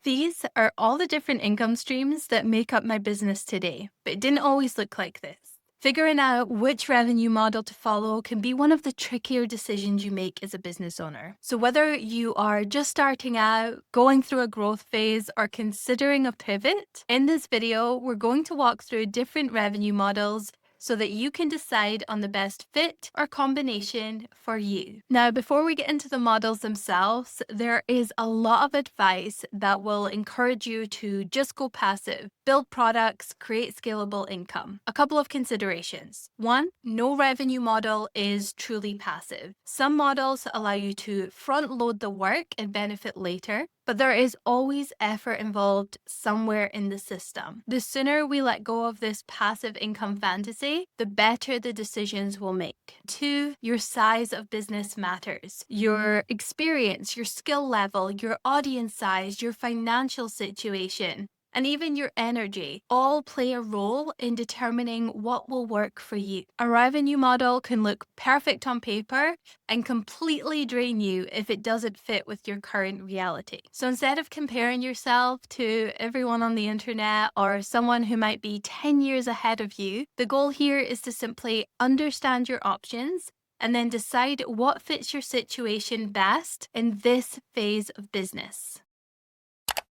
These are all the different income streams that make up my business today, but it didn't always look like this. Figuring out which revenue model to follow can be one of the trickier decisions you make as a business owner. So, whether you are just starting out, going through a growth phase, or considering a pivot, in this video, we're going to walk through different revenue models so that you can decide on the best fit or combination for you. Now, before we get into the models themselves, there is a lot of advice that will encourage you to just go passive, build products, create scalable income. A couple of considerations. One, no revenue model is truly passive. Some models allow you to front load the work and benefit later, but there is always effort involved somewhere in the system. The sooner we let go of this passive income fantasy, the better the decisions we'll make. Two, your size of business matters. Your experience, your skill level, your audience size, your financial situation, and even your energy all play a role in determining what will work for you. A revenue model can look perfect on paper and completely drain you if it doesn't fit with your current reality. So instead of comparing yourself to everyone on the internet or someone who might be 10 years ahead of you, the goal here is to simply understand your options and then decide what fits your situation best in this phase of business.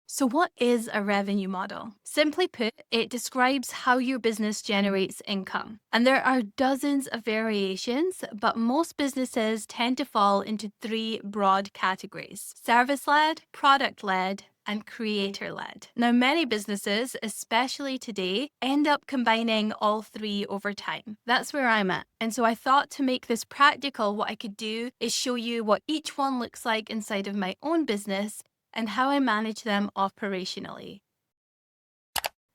So, what is a revenue model? Simply put, it describes how your business generates income. And there are dozens of variations, but most businesses tend to fall into three broad categories: service led, product led, and creator led. Now, many businesses, especially today, end up combining all three over time. That's where I'm at. And so I thought to make this practical, what I could do is show you what each one looks like inside of my own business and how I manage them operationally.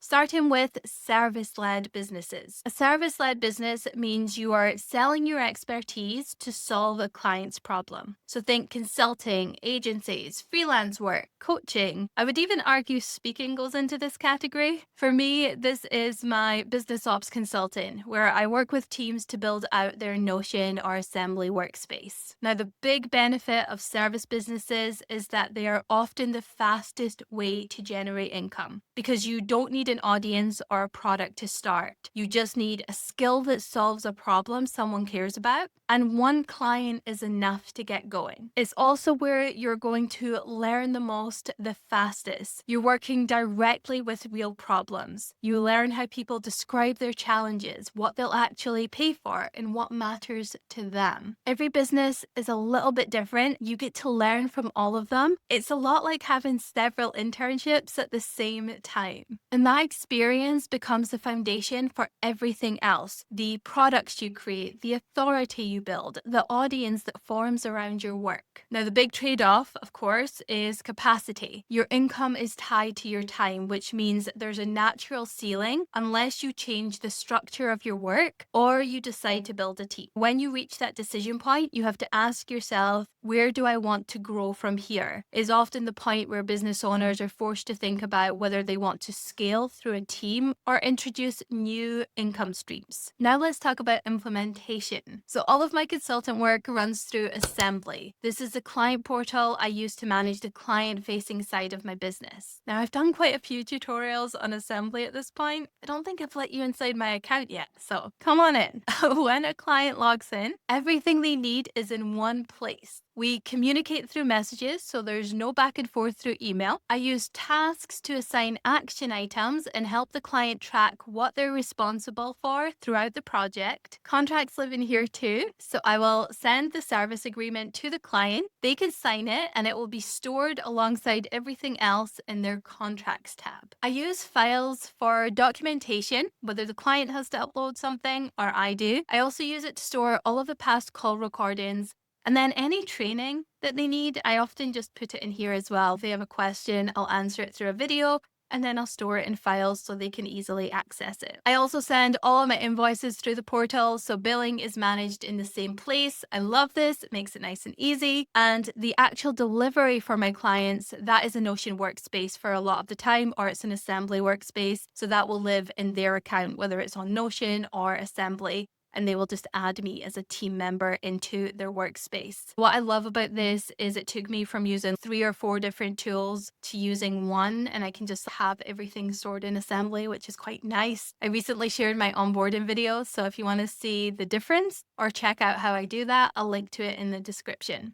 Starting with service-led businesses. A service-led business means you are selling your expertise to solve a client's problem. So think consulting, agencies, freelance work, coaching. I would even argue speaking goes into this category. For me, this is my business ops consulting, where I work with teams to build out their Notion or Assembly workspace. Now, the big benefit of service businesses is that they are often the fastest way to generate income because you don't need an audience or a product to start. You just need a skill that solves a problem someone cares about, and one client is enough to get going. It's also where you're going to learn the most, the fastest. You're working directly with real problems. You learn how people describe their challenges, what they'll actually pay for, and what matters to them. Every business is a little bit different. You get to learn from all of them. It's a lot like having several internships at the same time. And that experience becomes the foundation for everything else. The products you create, the authority you build, the audience that forms around your work. Now, the big trade-off, of course, is capacity. Your income is tied to your time, which means there's a natural ceiling unless you change the structure of your work or you decide to build a team. When you reach that decision point, you have to ask yourself, where do I want to grow from here? Is often the point where business owners are forced to think about whether they want to scale through a team or introduce new income streams. Now let's talk about implementation. So all of my consultant work runs through Assembly. This is the client portal I use to manage the client-facing side of my business. Now, I've done quite a few tutorials on Assembly at this point. I don't think I've let you inside my account yet, so come on in. When a client logs in, everything they need is in one place. We communicate through messages, so there's no back and forth through email. I use tasks to assign action items and help the client track what they're responsible for throughout the project. Contracts live in here too, so I will send the service agreement to the client. They can sign it and it will be stored alongside everything else in their contracts tab. I use files for documentation, whether the client has to upload something or I do. I also use it to store all of the past call recordings. And then any training that they need, I often just put it in here as well. If they have a question, I'll answer it through a video and then I'll store it in files so they can easily access it. I also send all of my invoices through the portal, so billing is managed in the same place. I love this, it makes it nice and easy. And the actual delivery for my clients, that is a Notion workspace for a lot of the time, or it's an Assembly workspace. So that will live in their account, whether it's on Notion or Assembly. and they will just add me as a team member into their workspace. What I love about this is it took me from using 3 or 4 different tools to using one, and I can just have everything stored in Assembly, which is quite nice. I recently shared my onboarding video, so if you want to see the difference or check out how I do that, I'll link to it in the description.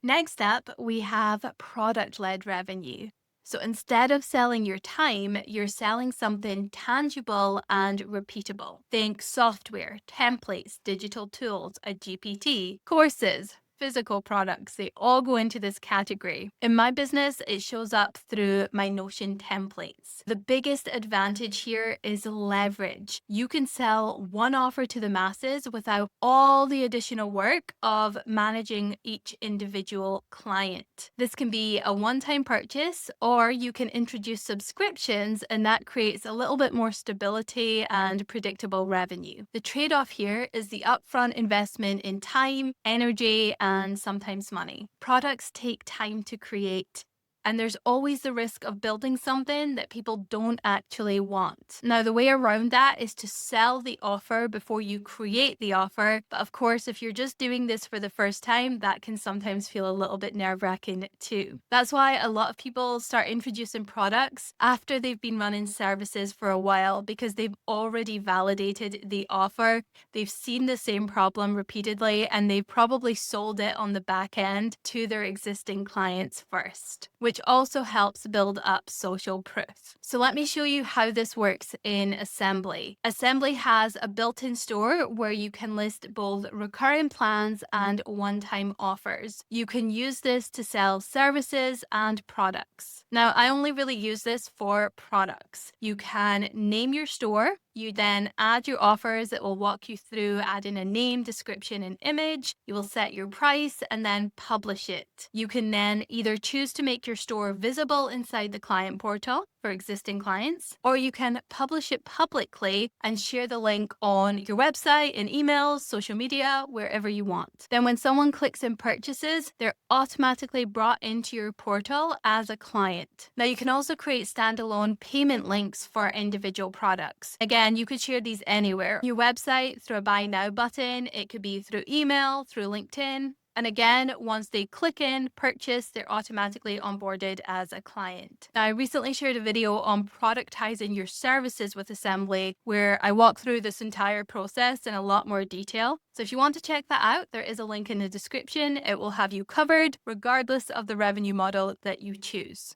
Next up, we have product-led revenue. So instead of selling your time, you're selling something tangible and repeatable. Think software, templates, digital tools, a GPT, courses, physical products. They all go into this category. In my business, it shows up through my Notion templates. The biggest advantage here is leverage. You can sell one offer to the masses without all the additional work of managing each individual client. This can be a one-time purchase, or you can introduce subscriptions, and that creates a little bit more stability and predictable revenue. The trade-off here is the upfront investment in time, energy, and sometimes money. Products take time to create, and there's always the risk of building something that people don't actually want. Now, the way around that is to sell the offer before you create the offer. But of course, if you're just doing this for the first time, that can sometimes feel a little bit nerve-wracking too. That's why a lot of people start introducing products after they've been running services for a while, because they've already validated the offer. They've seen the same problem repeatedly, and they've probably sold it on the back end to their existing clients first, which also helps build up social proof. So let me show you how this works in Assembly. Assembly has a built-in store where you can list both recurring plans and one-time offers. You can use this to sell services and products. Now, I only really use this for products. You can name your store. You then add your offers. It will walk you through adding a name, description, and image. You will set your price and then publish it. You can then either choose to make your store visible inside the client portal for existing clients, or you can publish it publicly and share the link on your website, in emails, social media, wherever you want. Then when someone clicks and purchases, they're automatically brought into your portal as a client. Now, you can also create standalone payment links for individual products. Again, you could share these anywhere. Your website, through a buy now button. It could be through email, through LinkedIn. And again, once they click in, purchase, they're automatically onboarded as a client. Now, I recently shared a video on productizing your services with Assembly, where I walk through this entire process in a lot more detail. So if you want to check that out, there is a link in the description. It will have you covered regardless of the revenue model that you choose.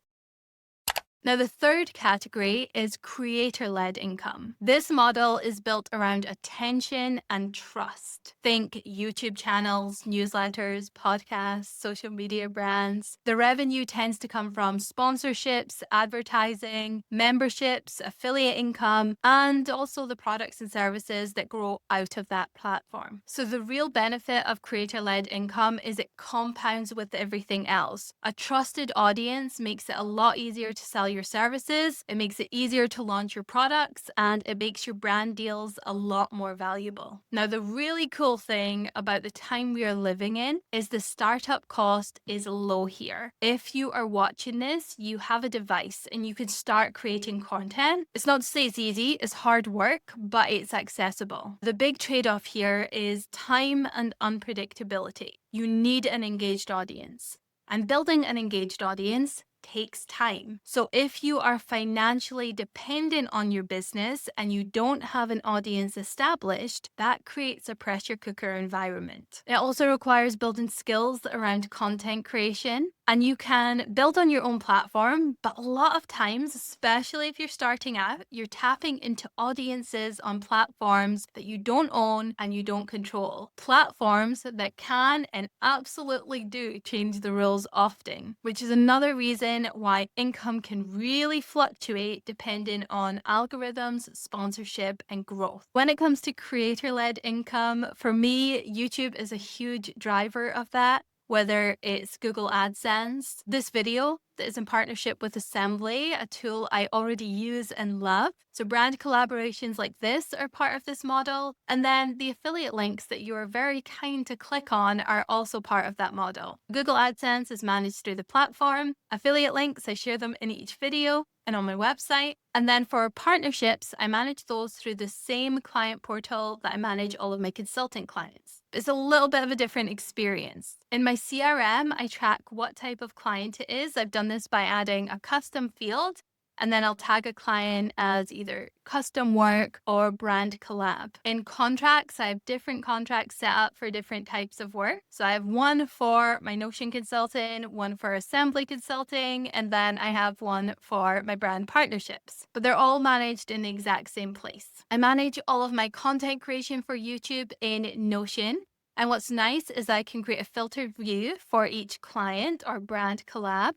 Now, the third category is creator-led income. This model is built around attention and trust. Think YouTube channels, newsletters, podcasts, social media brands. The revenue tends to come from sponsorships, advertising, memberships, affiliate income, and also the products and services that grow out of that platform. So the real benefit of creator-led income is it compounds with everything else. A trusted audience makes it a lot easier to sell your services, it makes it easier to launch your products, and it makes your brand deals a lot more valuable. Now, the really cool thing about the time we are living in is the startup cost is low here. If you are watching this, you have a device and you can start creating content. It's not to say it's easy, it's hard work, but it's accessible. The big trade-off here is time and unpredictability. You need an engaged audience, and building an engaged audience takes time. So if you are financially dependent on your business and you don't have an audience established, that creates a pressure cooker environment. It also requires building skills around content creation, and you can build on your own platform, but a lot of times, especially if you're starting out, you're tapping into audiences on platforms that you don't own and you don't control. Platforms that can and absolutely do change the rules often, which is another reason why income can really fluctuate depending on algorithms, sponsorship, and growth. When it comes to creator-led income, for me, YouTube is a huge driver of that. Whether it's Google AdSense, this video, that is in partnership with Assembly, a tool I already use and love. So brand collaborations like this are part of this model. And then the affiliate links that you are very kind to click on are also part of that model. Google AdSense is managed through the platform. Affiliate links, I share them in each video and on my website. And then for partnerships, I manage those through the same client portal that I manage all of my consulting clients. It's a little bit of a different experience. In my CRM, I track what type of client it is. I've done this by adding a custom field, and then I'll tag a client as either custom work or brand collab. In contracts, I have different contracts set up for different types of work. So I have one for my Notion consulting, one for Assembly consulting, and then I have one for my brand partnerships. But they're all managed in the exact same place. I manage all of my content creation for YouTube in Notion. And what's nice is I can create a filtered view for each client or brand collab,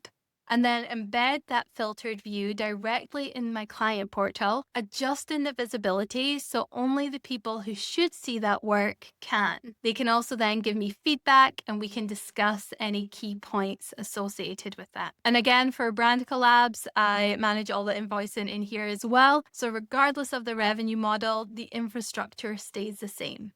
and then embed that filtered view directly in my client portal, adjusting the visibility so only the people who should see that work can. They can also then give me feedback and we can discuss any key points associated with that. And again, for brand collabs, I manage all the invoicing in here as well. So regardless of the revenue model, the infrastructure stays the same.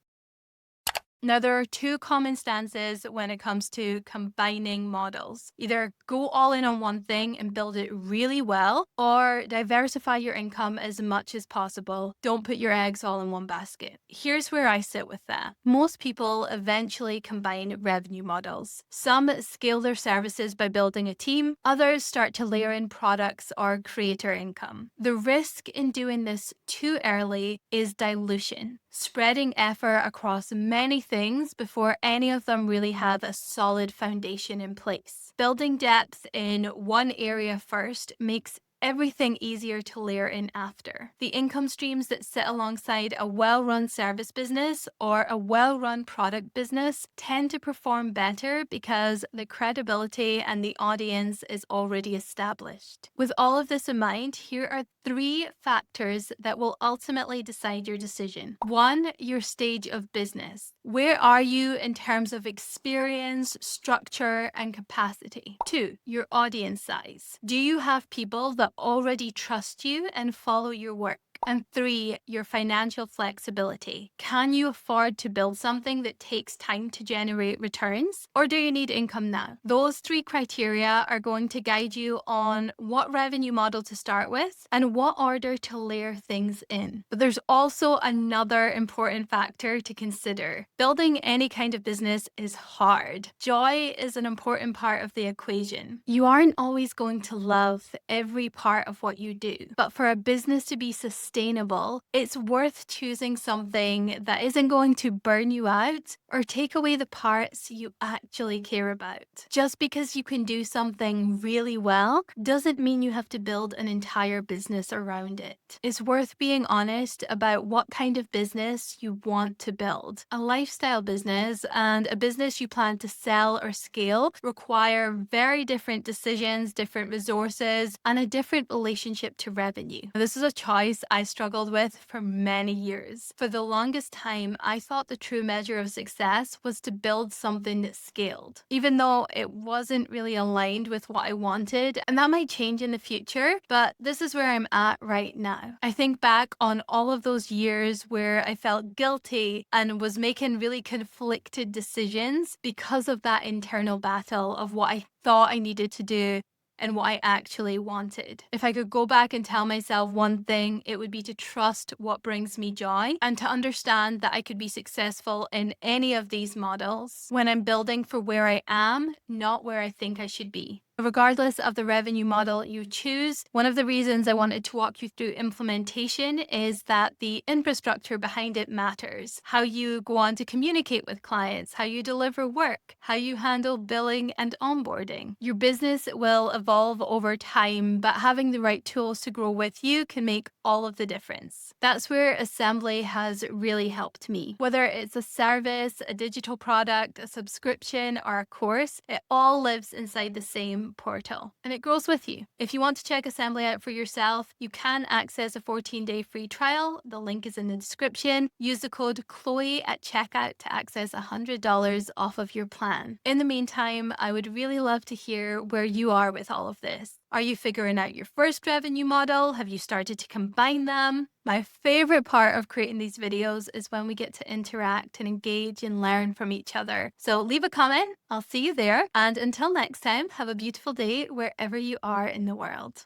Now, there are two common stances when it comes to combining models. Either go all in on one thing and build it really well, or diversify your income as much as possible. Don't put your eggs all in one basket. Here's where I sit with that. Most people eventually combine revenue models. Some scale their services by building a team, others start to layer in products or creator income. The risk in doing this too early is dilution, spreading effort across many things before any of them really have a solid foundation in place. Building depth in one area first makes everything easier to layer in after. The income streams that sit alongside a well-run service business or a well-run product business tend to perform better because the credibility and the audience is already established. With all of this in mind, here are 3 factors that will ultimately decide your decision. 1, your stage of business. Where are you in terms of experience, structure, and capacity? 2, your audience size. Do you have people that already trust you and follow your work? And 3, your financial flexibility. Can you afford to build something that takes time to generate returns, or do you need income now? Those 3 criteria are going to guide you on what revenue model to start with and what order to layer things in. But there's also another important factor to consider. Building any kind of business is hard. Joy is an important part of the equation. You aren't always going to love every part of what you do, but for a business to be sustainable, it's worth choosing something that isn't going to burn you out or take away the parts you actually care about. Just because you can do something really well doesn't mean you have to build an entire business around it. It's worth being honest about what kind of business you want to build. A lifestyle business and a business you plan to sell or scale require very different decisions, different resources, and a different relationship to revenue. This is a choice I struggled with for many years. For the longest time, I thought the true measure of success was to build something that scaled, even though it wasn't really aligned with what I wanted. And that might change in the future, but this is where I'm at right now. I think back on all of those years where I felt guilty and was making really conflicted decisions because of that internal battle of what I thought I needed to do and what I actually wanted. If I could go back and tell myself one thing, it would be to trust what brings me joy and to understand that I could be successful in any of these models when I'm building for where I am, not where I think I should be. Regardless of the revenue model you choose, one of the reasons I wanted to walk you through implementation is that the infrastructure behind it matters. How you go on to communicate with clients, how you deliver work, how you handle billing and onboarding. Your business will evolve over time, but having the right tools to grow with you can make all of the difference. That's where Assembly has really helped me. Whether it's a service, a digital product, a subscription, or a course, it all lives inside the same portal, and it grows with you. If you want to check Assembly out for yourself, you can access a 14-day free trial. The link is in the description. Use the code Chloe at checkout to access $100 off of your plan. In the meantime, I would really love to hear where you are with all of this. Are you figuring out your first revenue model? Have you started to combine them? My favorite part of creating these videos is when we get to interact and engage and learn from each other. So leave a comment. I'll see you there. And until next time, have a beautiful day wherever you are in the world.